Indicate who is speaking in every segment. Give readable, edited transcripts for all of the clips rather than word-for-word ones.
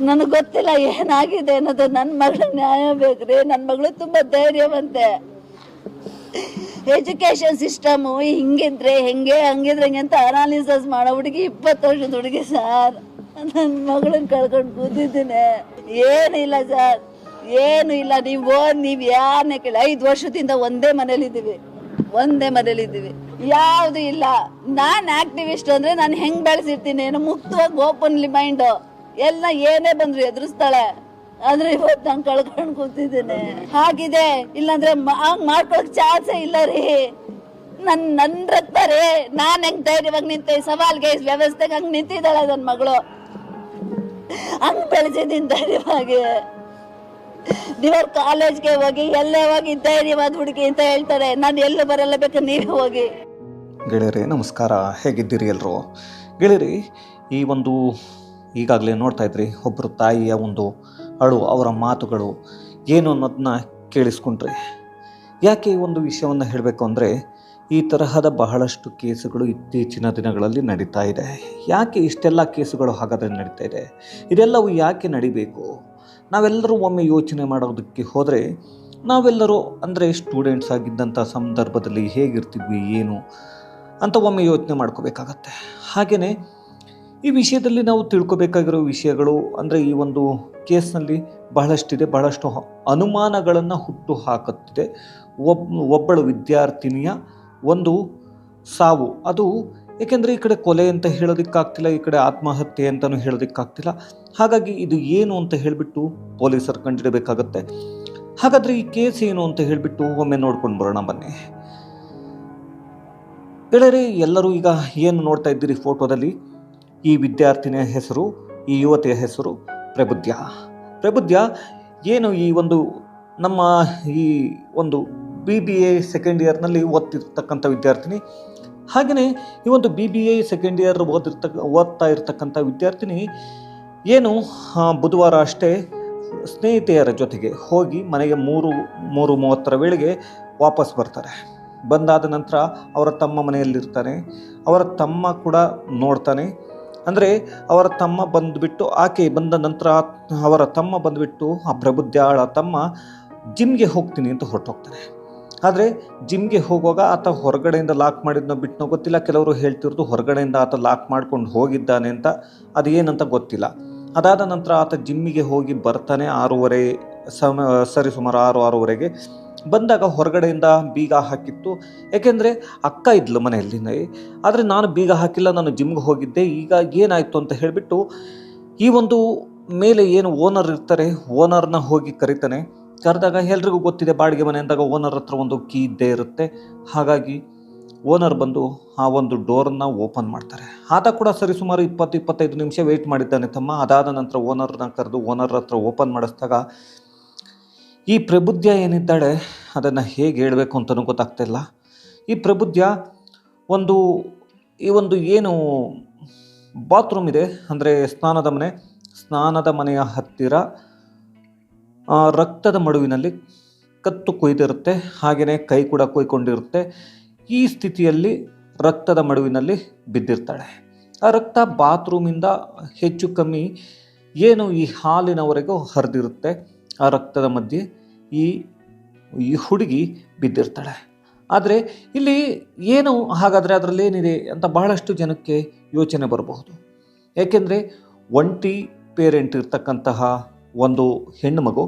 Speaker 1: ನನಗೆ ಗೊತ್ತಿಲ್ಲ ಏನಾಗಿದೆ ಅನ್ನೋದು. ನನ್ನ ಮಗಳ ನ್ಯಾಯ ಬೇಕ್ರಿ. ನನ್ನ ಮಗಳು ತುಂಬಾ ಧೈರ್ಯವಂತೆ. ಎಜುಕೇಶನ್ ಸಿಸ್ಟಮು ಹಿಂಗಿದ್ರೆ ಹಂಗಿದ್ರೆ ಅಂತ ಅನಾಲಿಸಿಸ್ ಮಾಡೋ ಹುಡುಗಿ, 20 ವರ್ಷದ ಹುಡುಗಿ ಸರ್. ನನ್ನ ಮಗಳನ್ನ ಕಳ್ಕೊಂಡು ಕೂತಿದ್ದೀನಿ. ಏನಿಲ್ಲ ಸರ್, ಏನು ಇಲ್ಲ. ನೀವು ಯಾರನ್ನೇ ಕೇಳಿ, 5 ವರ್ಷದಿಂದ ಒಂದೇ ಮನೇಲಿದ್ದೀವಿ. ಯಾವುದು ಇಲ್ಲ. ನಾನು ಆಕ್ಟಿವಿಸ್ಟ್ ಅಂದ್ರೆ ನಾನು ಹೆಂಗ್ ಬೆಳೆಸಿರ್ತೀನಿ, ಏನು ಮುಕ್ತವಾಗಿ ಓಪನ್ಲಿ ಮೈಂಡ್, ಎಲ್ಲ ಏನೇ ಬಂದ್ರು ಎದುರಿಸ್ತಾಳೆ. ಆದ್ರೆ ಇವತ್ತು ನಾನು ಕಳ್ಕೊಂಡು ಕೂತಿದ್ದೇನೆ. ಹಾಗಿದೆ, ಇಲ್ಲಾಂದ್ರೆ ಮಾಡ್ಕೊಳಕ್ ಚಾನ್ಸೇ ಇಲ್ಲ ರೀ. ನನ್ ರಕ್ತ ರೀ. ನಾನ್ ಹೆಂಗ್ ಧೈರ್ಯವಾಗಿ ನಿಂತೆ ಸವಾಲ್ಗೆ ವ್ಯವಸ್ಥೆಗೆ ಹಂಗ್ ನಿಂತಿದ್ದಾಳೆ ನನ್ನ ಮಗಳು. ಹಂಗ್ ಬೆಳೆಸಿದ್ದೀನಿ ಧೈರ್ಯವಾಗಿ. ನೀವ್ ಕಾಲೇಜ್ಗೆ ಹೋಗಿ ಎಲ್ಲೇ ಹೋಗಿ ಧೈರ್ಯವಾದ ಹುಡುಗಿ ಅಂತ ಹೇಳ್ತಾರೆ. ನಾನು ಎಲ್ಲೂ ಬರಲ್ಲ, ಬೇಕು ನೀವೇ ಹೋಗಿ.
Speaker 2: ಗೆಳೆಯರೇ ನಮಸ್ಕಾರ, ಹೇಗಿದ್ದೀರಿ ಎಲ್ಲರೂ? ಗೆಳೆಯರಿ, ಈ ಒಂದು ಈಗಾಗಲೇ ನೋಡ್ತಾ ಇದ್ರಿ ಒಬ್ಬರು ತಾಯಿಯ ಒಂದು ಅವರ ಮಾತುಗಳು ಏನು ಅನ್ನೋದನ್ನ ಕೇಳಿಸ್ಕೊಂಡ್ರೆ. ಯಾಕೆ ಈ ಒಂದು ವಿಷಯವನ್ನು ಹೇಳಬೇಕು ಅಂದರೆ, ಈ ತರಹದ ಬಹಳಷ್ಟು ಕೇಸುಗಳು ಇತ್ತೀಚಿನ ದಿನಗಳಲ್ಲಿ ನಡೀತಾ ಇದೆ. ಯಾಕೆ ಇಷ್ಟೆಲ್ಲ ಕೇಸುಗಳು ಹಾಗಾದರೆ ನಡೀತಾ ಇದೆ? ಇದೆಲ್ಲವೂ ಯಾಕೆ ನಡಿಬೇಕು? ನಾವೆಲ್ಲರೂ ಒಮ್ಮೆ ಯೋಚನೆ ಮಾಡೋದಕ್ಕೆ ಹೋದರೆ, ನಾವೆಲ್ಲರೂ ಅಂದರೆ ಸ್ಟೂಡೆಂಟ್ಸ್ ಆಗಿದ್ದಂಥ ಸಂದರ್ಭದಲ್ಲಿ ಹೇಗಿರ್ತಿದ್ವಿ ಏನು ಅಂತ ಒಮ್ಮೆ ಯೋಚನೆ ಮಾಡ್ಕೋಬೇಕಾಗತ್ತೆ. ಹಾಗೆಯೇ ಈ ವಿಷಯದಲ್ಲಿ ನಾವು ತಿಳ್ಕೊಬೇಕಾಗಿರೋ ವಿಷಯಗಳು ಅಂದರೆ, ಈ ಒಂದು ಕೇಸ್ನಲ್ಲಿ ಬಹಳಷ್ಟು ಅನುಮಾನಗಳನ್ನು ಹುಟ್ಟು ಹಾಕುತ್ತಿದೆ. ಒಬ್ಬಳು ವಿದ್ಯಾರ್ಥಿನಿಯ ಒಂದು ಸಾವು, ಅದು ಏಕೆಂದರೆ ಈ ಕಡೆ ಕೊಲೆ ಅಂತ ಹೇಳೋದಕ್ಕಾಗ್ತಿಲ್ಲ, ಈ ಕಡೆ ಆತ್ಮಹತ್ಯೆ ಅಂತಲೂ ಹೇಳೋದಕ್ಕಾಗ್ತಿಲ್ಲ. ಹಾಗಾಗಿ ಇದು ಏನು ಅಂತ ಹೇಳಿಬಿಟ್ಟು ಪೊಲೀಸರು ಕಂಡುಹಿಡಬೇಕಾಗತ್ತೆ. ಹಾಗಾದರೆ ಈ ಕೇಸ್ ಏನು ಅಂತ ಹೇಳಿಬಿಟ್ಟು ಒಮ್ಮೆ ನೋಡ್ಕೊಂಡು ಬರೋಣ ಬನ್ನಿ ಗೆಳೆಯರೇ. ಎಲ್ಲರೂ ಈಗ ಏನು ನೋಡ್ತಾ ಇದ್ದೀರಿ ಫೋಟೋದಲ್ಲಿ, ಈ ವಿದ್ಯಾರ್ಥಿನಿಯ ಹೆಸರು, ಈ ಯುವತಿಯ ಹೆಸರು ಪ್ರಬುದ್ಧ. ಏನು ಈ ಒಂದು ನಮ್ಮ ಈ ಒಂದು BBA ಸೆಕೆಂಡ್ ಇಯರ್ನಲ್ಲಿ ಓದ್ತಿರ್ತಕ್ಕಂಥ ವಿದ್ಯಾರ್ಥಿನಿ. ಹಾಗೆಯೇ ಈ ಒಂದು BBA ಸೆಕೆಂಡ್ ಇಯರ್ ಓದ್ತಾ ಇರ್ತಕ್ಕಂಥ ವಿದ್ಯಾರ್ಥಿನಿ ಏನು ಬುಧವಾರ ಅಷ್ಟೇ ಸ್ನೇಹಿತೆಯರ ಜೊತೆಗೆ ಹೋಗಿ ಮನೆಗೆ 3:30 ವೇಳೆಗೆ ವಾಪಸ್ ಬರ್ತಾರೆ. ಬಂದಾದ ನಂತರ ಅವರ ತಮ್ಮ ಮನೆಯಲ್ಲಿರ್ತಾನೆ. ಅವರ ತಮ್ಮ ಕೂಡ ನೋಡ್ತಾನೆ. ಅಂದರೆ ಅವರ ತಮ್ಮ ಬಂದುಬಿಟ್ಟು, ಆಕೆ ಬಂದ ನಂತರ ಅವರ ತಮ್ಮ ಬಂದುಬಿಟ್ಟು, ಆ ಪ್ರಬುದ್ಧಾಳ ತಮ್ಮ ಜಿಮ್ಗೆ ಹೋಗ್ತೀನಿ ಅಂತ ಹೊರಟೋಗ್ತಾನೆ. ಆದರೆ ಜಿಮ್ಗೆ ಹೋಗುವಾಗ ಆತ ಹೊರಗಡೆಯಿಂದ ಲಾಕ್ ಮಾಡಿದ್ನೋ ಬಿಟ್ಟನೋ ಗೊತ್ತಿಲ್ಲ. ಕೆಲವರು ಹೇಳ್ತಿರೋದು ಹೊರಗಡೆಯಿಂದ ಆತ ಲಾಕ್ ಮಾಡ್ಕೊಂಡು ಹೋಗಿದ್ದಾನೆ ಅಂತ, ಅದು ಏನಂತ ಗೊತ್ತಿಲ್ಲ. ಅದಾದ ನಂತರ ಆತ ಜಿಮ್ಮಿಗೆ ಹೋಗಿ ಬರ್ತಾನೆ 6:30 ಸರಿಸುಮಾರು 6:30ಗೆ ಬಂದಾಗ ಹೊರಗಡೆಯಿಂದ ಬೀಗ ಹಾಕಿತ್ತು. ಏಕೆಂದರೆ ಅಕ್ಕ ಇದ್ಲು ಮನೆಯಲ್ಲಿ. ಆದರೆ ನಾನು ಬೀಗ ಹಾಕಿಲ್ಲ, ನಾನು ಜಿಮ್ಗೆ ಹೋಗಿದ್ದೆ. ಈಗ ಏನಾಯಿತು ಅಂತ ಹೇಳಿಬಿಟ್ಟು ಈ ಒಂದು ಮೇಲೆ ಏನು ಓನರ್ ಇರ್ತಾರೆ, ಓನರ್ನ ಹೋಗಿ ಕರೀತಾನೆ. ಕರೆದಾಗ ಎಲ್ರಿಗೂ ಗೊತ್ತಿದೆ, ಬಾಡಿಗೆ ಮನೆ ಅಂದಾಗ ಓನರ್ ಹತ್ರ ಒಂದು ಕೀ ಇದ್ದೇ ಇರುತ್ತೆ. ಹಾಗಾಗಿ ಓನರ್ ಬಂದು ಆ ಒಂದು ಡೋರನ್ನು ಓಪನ್ ಮಾಡ್ತಾರೆ. ಆತ ಕೂಡ ಸರಿಸುಮಾರು 20-25 ನಿಮಿಷ ವೆಯ್ಟ್ ಮಾಡಿದ್ದಾನೆ ತಮ್ಮ. ಅದಾದ ನಂತರ ಓನರ್ನ ಕರೆದು ಓನರ್ ಹತ್ರ ಓಪನ್ ಮಾಡಿಸಿದಾಗ ಈ ಪ್ರಬುದ್ಧ ಏನಿದ್ದಾಳೆ, ಅದನ್ನು ಹೇಗೆ ಹೇಳಬೇಕು ಅಂತಲೂ ಗೊತ್ತಾಗ್ತಿಲ್ಲ. ಈ ಪ್ರಬುದ್ಧ ಈ ಒಂದು ಏನು ಬಾತ್ರೂಮ್ ಇದೆ, ಅಂದರೆ ಸ್ನಾನದ ಮನೆಯ ಹತ್ತಿರ ರಕ್ತದ ಮಡುವಿನಲ್ಲಿ ಕತ್ತು ಕೊಯ್ದಿರುತ್ತೆ. ಹಾಗೆಯೇ ಕೈ ಕೂಡ ಕೊಯ್ಕೊಂಡಿರುತ್ತೆ. ಈ ಸ್ಥಿತಿಯಲ್ಲಿ ರಕ್ತದ ಮಡುವಿನಲ್ಲಿ ಬಿದ್ದಿರ್ತಾಳೆ. ಆ ರಕ್ತ ಬಾತ್ರೂಮಿಂದ ಹೆಚ್ಚು ಕಮ್ಮಿ ಏನು ಈ ಹಾಲಿನವರೆಗೂ ಹರಿದಿರುತ್ತೆ. ಆ ರಕ್ತದ ಮಧ್ಯೆ ಈ ಹುಡುಗಿ ಬಿದ್ದಿರ್ತಾಳೆ. ಆದರೆ ಇಲ್ಲಿ ಏನು ಹಾಗಾದರೆ ಅದರಲ್ಲಿ ಏನಿದೆ ಅಂತ ಬಹಳಷ್ಟು ಜನಕ್ಕೆ ಯೋಚನೆ ಬರಬಹುದು. ಏಕೆಂದರೆ ಒಂಟಿ ಪೇರೆಂಟ್ ಇರ್ತಕ್ಕಂತಹ ಒಂದು ಹೆಣ್ಣು ಮಗು,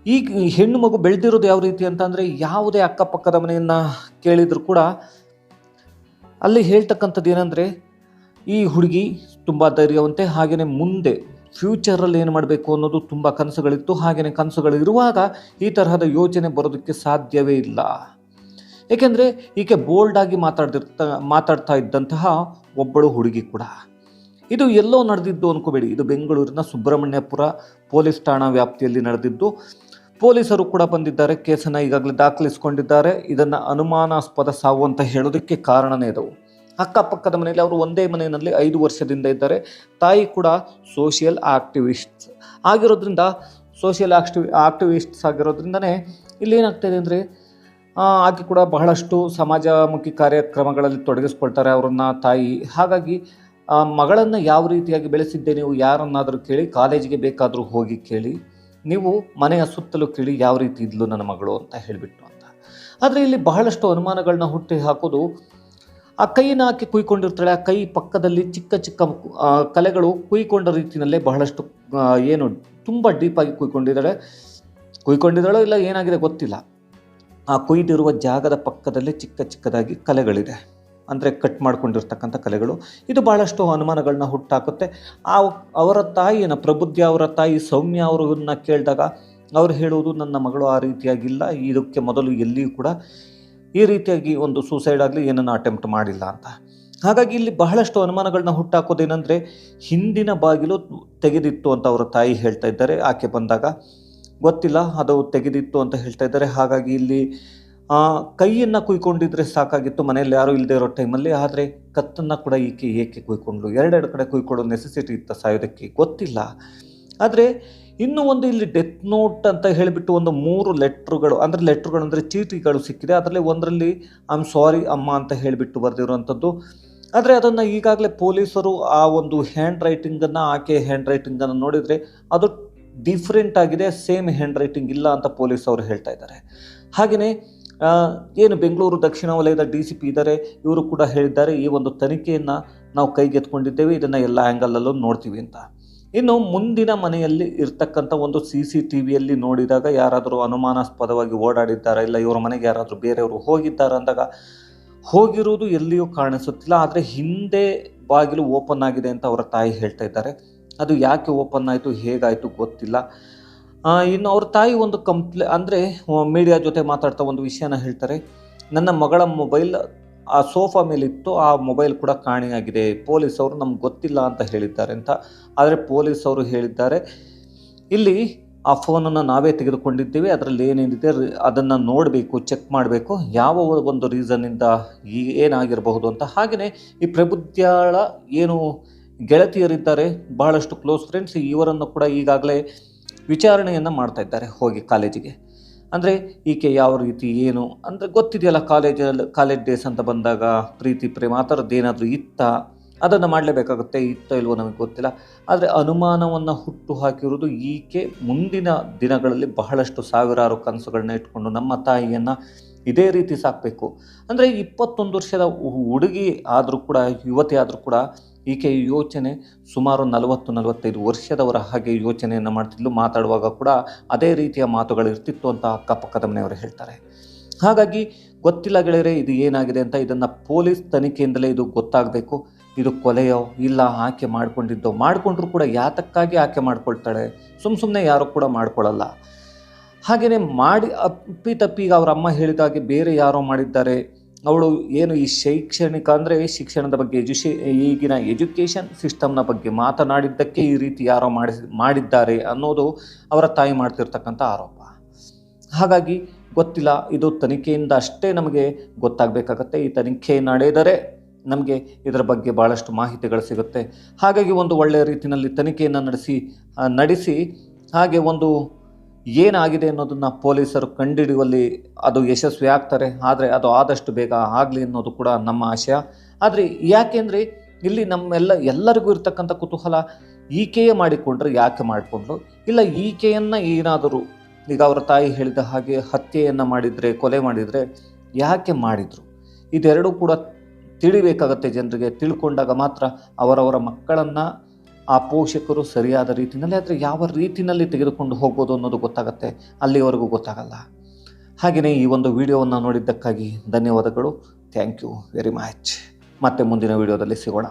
Speaker 2: ಈ ಹೆಣ್ಣು ಮಗು ಬೆಳೆದಿರೋದು ಯಾವ ರೀತಿ ಅಂತಂದರೆ, ಯಾವುದೇ ಅಕ್ಕಪಕ್ಕದ ಮನೆಯನ್ನು ಕೇಳಿದರೂ ಕೂಡ ಅಲ್ಲಿ ಹೇಳ್ತಕ್ಕಂಥದ್ದು ಏನಂದರೆ, ಈ ಹುಡುಗಿ ತುಂಬ ಧೈರ್ಯವಂತೆ. ಹಾಗೆಯೇ ಮುಂದೆ ಫ್ಯೂಚರಲ್ಲಿ ಏನು ಮಾಡಬೇಕು ಅನ್ನೋದು ತುಂಬ ಕನಸುಗಳಿತ್ತು. ಹಾಗೆಯೇ ಕನಸುಗಳಿರುವಾಗ ಈ ತರಹದ ಯೋಚನೆ ಬರೋದಕ್ಕೆ ಸಾಧ್ಯವೇ ಇಲ್ಲ. ಏಕೆಂದರೆ ಈಕೆ ಬೋಲ್ಡಾಗಿ ಮಾತಾಡ್ತಾ ಇದ್ದಂತಹ ಒಬ್ಬಳು ಹುಡುಗಿ ಕೂಡ. ಇದು ಎಲ್ಲೋ ನಡೆದಿದ್ದು ಅಂದ್ಕೋಬೇಡಿ. ಇದು ಬೆಂಗಳೂರಿನ ಸುಬ್ರಹ್ಮಣ್ಯಪುರ ಪೊಲೀಸ್ ಠಾಣಾ ವ್ಯಾಪ್ತಿಯಲ್ಲಿ ನಡೆದಿದ್ದು. ಪೊಲೀಸರು ಕೂಡ ಬಂದಿದ್ದಾರೆ, ಕೇಸನ್ನು ಈಗಾಗಲೇ ದಾಖಲಿಸಿಕೊಂಡಿದ್ದಾರೆ. ಇದನ್ನು ಅನುಮಾನಾಸ್ಪದ ಸಾವು ಅಂತ ಹೇಳೋದಕ್ಕೆ ಕಾರಣನೇ ಇದು. ಅಕ್ಕಪಕ್ಕದ ಮನೆಯಲ್ಲಿ ಅವರು ಒಂದೇ ಮನೆಯಲ್ಲಿ 5 ವರ್ಷದಿಂದ ಇದ್ದಾರೆ. ತಾಯಿ ಕೂಡ ಸೋಷಿಯಲ್ ಆಕ್ಟಿವಿಸ್ಟ್ಸ್ ಆಗಿರೋದ್ರಿಂದನೇ ಇಲ್ಲಿ ಏನಾಗ್ತಾಯಿದೆ ಅಂದರೆ, ಆಕೆ ಕೂಡ ಬಹಳಷ್ಟು ಸಮಾಜಮುಖಿ ಕಾರ್ಯಕ್ರಮಗಳಲ್ಲಿ ತೊಡಗಿಸ್ಕೊಳ್ತಾರೆ ಅವರನ್ನು ತಾಯಿ. ಹಾಗಾಗಿ ಆ ಮಗಳನ್ನು ಯಾವ ರೀತಿಯಾಗಿ ಬೆಳೆಸಿದ್ದೆ ನೀವು ಯಾರನ್ನಾದರೂ ಕೇಳಿ, ಕಾಲೇಜಿಗೆ ಬೇಕಾದರೂ ಹೋಗಿ ಕೇಳಿ, ನೀವು ಮನೆಯ ಸುತ್ತಲೂ ಕೇಳಿ ಯಾವ ರೀತಿ ಇದ್ಲು ನನ್ನ ಮಗಳು ಅಂತ ಹೇಳಿಬಿಟ್ಟು ಅಂತ. ಆದರೆ ಇಲ್ಲಿ ಬಹಳಷ್ಟು ಅನುಮಾನಗಳನ್ನ ಹುಟ್ಟಿ ಹಾಕೋದು, ಆ ಕೈನ ಹಾಕಿ ಕುಯ್ಕೊಂಡಿರ್ತಾಳೆ, ಆ ಕೈ ಪಕ್ಕದಲ್ಲಿ ಚಿಕ್ಕ ಚಿಕ್ಕ ಕಲೆಗಳು ಕುಯ್ಕೊಂಡ ರೀತಿಯಲ್ಲೇ ಬಹಳಷ್ಟು ಏನು ತುಂಬ ಡೀಪಾಗಿ ಕುಯ್ಕೊಂಡಿದ್ದಾಳೋ ಇಲ್ಲ ಏನಾಗಿದೆ ಗೊತ್ತಿಲ್ಲ. ಆ ಕುಯ್ದಿರುವ ಜಾಗದ ಪಕ್ಕದಲ್ಲಿ ಚಿಕ್ಕ ಚಿಕ್ಕದಾಗಿ ಕಲೆಗಳಿದೆ, ಅಂದರೆ ಕಟ್ ಮಾಡ್ಕೊಂಡಿರ್ತಕ್ಕಂಥ ಕಲೆಗಳು. ಇದು ಭಾಳಷ್ಟು ಅನುಮಾನಗಳನ್ನ ಹುಟ್ಟಾಕುತ್ತೆ. ಅವರ ತಾಯಿಯನ್ನು, ಪ್ರಬುದ್ಧ ಅವರ ತಾಯಿ ಸೌಮ್ಯ ಅವರನ್ನ ಕೇಳಿದಾಗ ಅವ್ರು ಹೇಳುವುದು, ನನ್ನ ಮಗಳು ಆ ರೀತಿಯಾಗಿಲ್ಲ, ಇದಕ್ಕೆ ಮೊದಲು ಎಲ್ಲಿಯೂ ಕೂಡ ಈ ರೀತಿಯಾಗಿ ಒಂದು ಸೂಸೈಡ್ ಆಗಲಿ ಏನನ್ನು ಅಟೆಂಪ್ಟ್ ಮಾಡಿಲ್ಲ ಅಂತ. ಹಾಗಾಗಿ ಇಲ್ಲಿ ಬಹಳಷ್ಟು ಅನುಮಾನಗಳನ್ನ ಹುಟ್ಟಾಕೋದೇನೆಂದರೆ, ಹಿಂದಿನ ಬಾಗಿಲು ತೆಗೆದಿತ್ತು ಅಂತ ಅವರ ತಾಯಿ ಹೇಳ್ತಾ ಇದ್ದಾರೆ. ಆಕೆ ಬಂದಾಗ ಗೊತ್ತಿಲ್ಲ, ಅದು ತೆಗೆದಿತ್ತು ಅಂತ ಹೇಳ್ತಾ ಇದ್ದಾರೆ. ಹಾಗಾಗಿ ಇಲ್ಲಿ ಕೈಯನ್ನು ಕುಯ್ಕೊಂಡಿದ್ರೆ ಸಾಕಾಗಿತ್ತು ಮನೆಯಲ್ಲಿ ಯಾರೂ ಇಲ್ಲದೆ ಇರೋ ಟೈಮಲ್ಲಿ. ಆದರೆ ಕತ್ತನ್ನು ಕೂಡ ಈಕೆ ಏಕೆ ಕುಯ್ಕೊಂಡ್ಲು? ಎರಡೆರಡು ಕಡೆ ಕುಯ್ಕೊಳ್ಳೋ ನೆಸೆಸಿಟಿ ಇತ್ತು ಸಾಯೋದಕ್ಕೆ, ಗೊತ್ತಿಲ್ಲ. ಆದರೆ ಇನ್ನೂ ಒಂದು ಇಲ್ಲಿ ಡೆತ್ ನೋಟ್ ಅಂತ ಹೇಳಿಬಿಟ್ಟು ಒಂದು 3 ಲೆಟ್ರುಗಳು ಅಂದರೆ ಚೀಟಿಗಳು ಸಿಕ್ಕಿದೆ. ಅದರಲ್ಲಿ ಒಂದರಲ್ಲಿ ಐ ಆಮ್ ಸಾರಿ ಅಮ್ಮ ಅಂತ ಹೇಳಿಬಿಟ್ಟು ಬರೆದಿರುವಂಥದ್ದು. ಆದರೆ ಅದನ್ನು ಈಗಾಗಲೇ ಪೊಲೀಸರು ಆ ಒಂದು ಹ್ಯಾಂಡ್ ರೈಟಿಂಗನ್ನು, ಆಕೆ ಹ್ಯಾಂಡ್ ರೈಟಿಂಗನ್ನು ನೋಡಿದರೆ ಅದು ಡಿಫ್ರೆಂಟ್ ಆಗಿದೆ, ಸೇಮ್ ಹ್ಯಾಂಡ್ ರೈಟಿಂಗ್ ಇಲ್ಲ ಅಂತ ಪೊಲೀಸ್ ಅವರು ಹೇಳ್ತಾ ಇದ್ದಾರೆ. ಹಾಗೆಯೇ ಏನು ಬೆಂಗಳೂರು ದಕ್ಷಿಣ ವಲಯದ DCP ಇದ್ದಾರೆ, ಇವರು ಕೂಡ ಹೇಳಿದ್ದಾರೆ, ಈ ಒಂದು ತನಿಖೆಯನ್ನು ನಾವು ಕೈಗೆತ್ಕೊಂಡಿದ್ದೇವೆ, ಇದನ್ನು ಎಲ್ಲ ಆ್ಯಂಗಲಲ್ಲೂ ನೋಡ್ತೀವಿ ಅಂತ. ಇನ್ನು ಮುಂದಿನ ಮನೆಯಲ್ಲಿ ಇರ್ತಕ್ಕಂಥ ಒಂದು CCTVಯಲ್ಲಿ ನೋಡಿದಾಗ ಯಾರಾದರೂ ಅನುಮಾನಾಸ್ಪದವಾಗಿ ಓಡಾಡಿದ್ದಾರಾ, ಇಲ್ಲ ಇವರ ಮನೆಗೆ ಯಾರಾದರೂ ಬೇರೆಯವರು ಹೋಗಿದ್ದಾರಾ ಅಂದಾಗ ಹೋಗಿರುವುದು ಎಲ್ಲಿಯೂ ಕಾಣಿಸುತ್ತಿಲ್ಲ. ಆದರೆ ಹಿಂದೆ ಬಾಗಿಲು ಓಪನ್ ಆಗಿದೆ ಅಂತ ಅವರ ತಾಯಿ ಹೇಳ್ತಾ ಇದ್ದಾರೆ. ಅದು ಯಾಕೆ ಓಪನ್ ಆಯಿತು, ಹೇಗಾಯಿತು ಗೊತ್ತಿಲ್ಲ. ಇನ್ನು ಅವ್ರ ತಾಯಿ ಒಂದು ಅಂದರೆ ಮೀಡಿಯಾ ಜೊತೆ ಮಾತಾಡ್ತಾ ಒಂದು ವಿಷಯನ ಹೇಳ್ತಾರೆ, ನನ್ನ ಮಗಳ ಮೊಬೈಲ್ ಆ ಸೋಫಾ ಮೇಲಿತ್ತು, ಆ ಮೊಬೈಲ್ ಕೂಡ ಕಾಣೆಯಾಗಿದೆ, ಪೊಲೀಸವರು ನಮ್ಗೆ ಗೊತ್ತಿಲ್ಲ ಅಂತ ಹೇಳಿದ್ದಾರೆ ಅಂತ. ಆದರೆ ಪೊಲೀಸವರು ಹೇಳಿದ್ದಾರೆ, ಇಲ್ಲಿ ಆ ಫೋನನ್ನು ನಾವೇ ತೆಗೆದುಕೊಂಡಿದ್ದೇವೆ, ಅದರಲ್ಲಿ ಏನೇನಿದೆ ಅದನ್ನು ನೋಡಬೇಕು, ಚೆಕ್ ಮಾಡಬೇಕು, ಯಾವ ಒಂದು ರೀಸನ್ನಿಂದ ಏನಾಗಿರಬಹುದು ಅಂತ. ಹಾಗೆಯೇ ಈ ಪ್ರಬುದ್ಧಳ ಏನು ಗೆಳತಿಯರಿದ್ದಾರೆ, ಬಹಳಷ್ಟು ಕ್ಲೋಸ್ ಫ್ರೆಂಡ್ಸ್, ಇವರನ್ನು ಕೂಡ ಈಗಾಗಲೇ ವಿಚಾರಣೆಯನ್ನು ಮಾಡ್ತಾ ಇದ್ದಾರೆ ಹೋಗಿ ಕಾಲೇಜಿಗೆ. ಅಂದರೆ ಈಕೆ ಯಾವ ರೀತಿ ಏನು ಅಂದರೆ ಗೊತ್ತಿದೆಯಲ್ಲ, ಕಾಲೇಜ್ ಡೇಸ್ ಅಂತ ಬಂದಾಗ ಪ್ರೀತಿ ಪ್ರೇಮ ಆ ಥರದ್ದು ಏನಾದರೂ ಅದನ್ನು ಮಾಡಲೇಬೇಕಾಗುತ್ತೆ, ಇತ್ತೋ ಇಲ್ವೋ ನಮಗೆ ಗೊತ್ತಿಲ್ಲ. ಆದರೆ ಅನುಮಾನವನ್ನು ಹುಟ್ಟು ಹಾಕಿರುವುದು ಈಕೆ ಮುಂದಿನ ದಿನಗಳಲ್ಲಿ ಬಹಳಷ್ಟು ಸಾವಿರಾರು ಕನಸುಗಳನ್ನ ಇಟ್ಕೊಂಡು ನಮ್ಮ ತಾಯಿಯನ್ನು ಇದೇ ರೀತಿ ಸಾಕಬೇಕು. ಅಂದರೆ 21 ವರ್ಷದ ಹುಡುಗಿ ಆದರೂ ಕೂಡ, ಯುವತಿ ಆದರೂ ಕೂಡ ಈಕೆಯ ಯೋಚನೆ ಸುಮಾರು 40-45 ವರ್ಷದವರ ಹಾಗೆ ಯೋಚನೆಯನ್ನು ಮಾಡ್ತಿದ್ಲು. ಮಾತಾಡುವಾಗ ಕೂಡ ಅದೇ ರೀತಿಯ ಮಾತುಗಳಿರ್ತಿತ್ತು ಅಂತ ಅಕ್ಕಪಕ್ಕದ ಮನೆಯವರು ಹೇಳ್ತಾರೆ. ಹಾಗಾಗಿ ಗೊತ್ತಿಲ್ಲ ಗೆಳೆಯರೆ ಇದು ಏನಾಗಿದೆ ಅಂತ. ಇದನ್ನು ಪೊಲೀಸ್ ತನಿಖೆಯಿಂದಲೇ ಇದು ಗೊತ್ತಾಗಬೇಕು. ಇದು ಕೊಲೆಯೋ ಇಲ್ಲ ಆಕೆ ಮಾಡಿಕೊಂಡ್ರೂ ಕೂಡ ಯಾತಕ್ಕಾಗಿ ಆಕೆ ಮಾಡ್ಕೊಳ್ತಾಳೆ, ಸುಮ್ಮನೆ ಯಾರು ಕೂಡ ಮಾಡ್ಕೊಳ್ಳಲ್ಲ. ಹಾಗೆಯೇ ಅಪ್ಪಿತಪ್ಪಿ ಈಗ ಅವರ ಅಮ್ಮ ಹೇಳಿದಾಗೆ ಬೇರೆ ಯಾರೋ ಮಾಡಿದ್ದಾರೆ, ಅವಳು ಏನು ಈ ಶೈಕ್ಷಣಿಕ ಅಂದರೆ ಶಿಕ್ಷಣದ ಬಗ್ಗೆ ಈಗಿನ ಎಜುಕೇಷನ್ ಸಿಸ್ಟಮ್ನ ಬಗ್ಗೆ ಮಾತನಾಡಿದ್ದಕ್ಕೆ ಈ ರೀತಿ ಯಾರೋ ಮಾಡಿದ್ದಾರೆ ಅನ್ನೋದು ಅವರ ತಾಯಿ ಮಾಡ್ತಿರ್ತಕ್ಕಂಥ ಆರೋಪ. ಹಾಗಾಗಿ ಗೊತ್ತಿಲ್ಲ, ಇದು ತನಿಖೆಯಿಂದ ಅಷ್ಟೇ ನಮಗೆ ಗೊತ್ತಾಗಬೇಕಾಗತ್ತೆ. ಈ ತನಿಖೆ ನಡೆದರೆ ನಮಗೆ ಇದರ ಬಗ್ಗೆ ಭಾಳಷ್ಟು ಮಾಹಿತಿಗಳು ಸಿಗುತ್ತೆ. ಹಾಗಾಗಿ ಒಂದು ಒಳ್ಳೆಯ ರೀತಿಯಲ್ಲಿ ತನಿಖೆಯನ್ನು ನಡೆಸಿ ಹಾಗೆ ಒಂದು ಏನಾಗಿದೆ ಅನ್ನೋದನ್ನು ಪೊಲೀಸರು ಕಂಡುಹಿಡಿಯುವಲ್ಲಿ ಅದು ಯಶಸ್ವಿ ಆಗ್ತಾರೆ. ಆದರೆ ಅದು ಆದಷ್ಟು ಬೇಗ ಆಗಲಿ ಅನ್ನೋದು ಕೂಡ ನಮ್ಮ ಆಶಯ. ಆದರೆ ಯಾಕೆಂದರೆ ಇಲ್ಲಿ ಎಲ್ಲರಿಗೂ ಇರ್ತಕ್ಕಂಥ ಕುತೂಹಲ, ಈಕೆಯೇ ಮಾಡಿಕೊಂಡ್ರೆ ಯಾಕೆ ಮಾಡಿಕೊಂಡ್ರು, ಇಲ್ಲ ಈಕೆಯನ್ನು ಏನಾದರೂ ಈಗ ಅವರ ತಾಯಿ ಹೇಳಿದ ಹಾಗೆ ಹತ್ಯೆಯನ್ನು ಮಾಡಿದರೆ, ಕೊಲೆ ಮಾಡಿದರೆ ಯಾಕೆ ಮಾಡಿದರು, ಇದೆರಡೂ ಕೂಡ ತಿಳಿಬೇಕಾಗತ್ತೆ ಜನರಿಗೆ. ತಿಳ್ಕೊಂಡಾಗ ಮಾತ್ರ ಅವರವರ ಮಕ್ಕಳನ್ನು ಆ ಪೋಷಕರು ಸರಿಯಾದ ರೀತಿಯಲ್ಲಿ, ಆದರೆ ಯಾವ ರೀತಿಯಲ್ಲಿ ತೆಗೆದುಕೊಂಡು ಹೋಗ್ಬೋದು ಅನ್ನೋದು ಗೊತ್ತಾಗುತ್ತೆ, ಅಲ್ಲಿವರೆಗೂ ಗೊತ್ತಾಗಲ್ಲ. ಹಾಗೆಯೇ ಈ ಒಂದು ವಿಡಿಯೋವನ್ನು ನೋಡಿದ್ದಕ್ಕಾಗಿ ಧನ್ಯವಾದಗಳು. Thank you very much. ಮತ್ತೆ ಮುಂದಿನ ವಿಡಿಯೋದಲ್ಲಿ ಸಿಗೋಣ.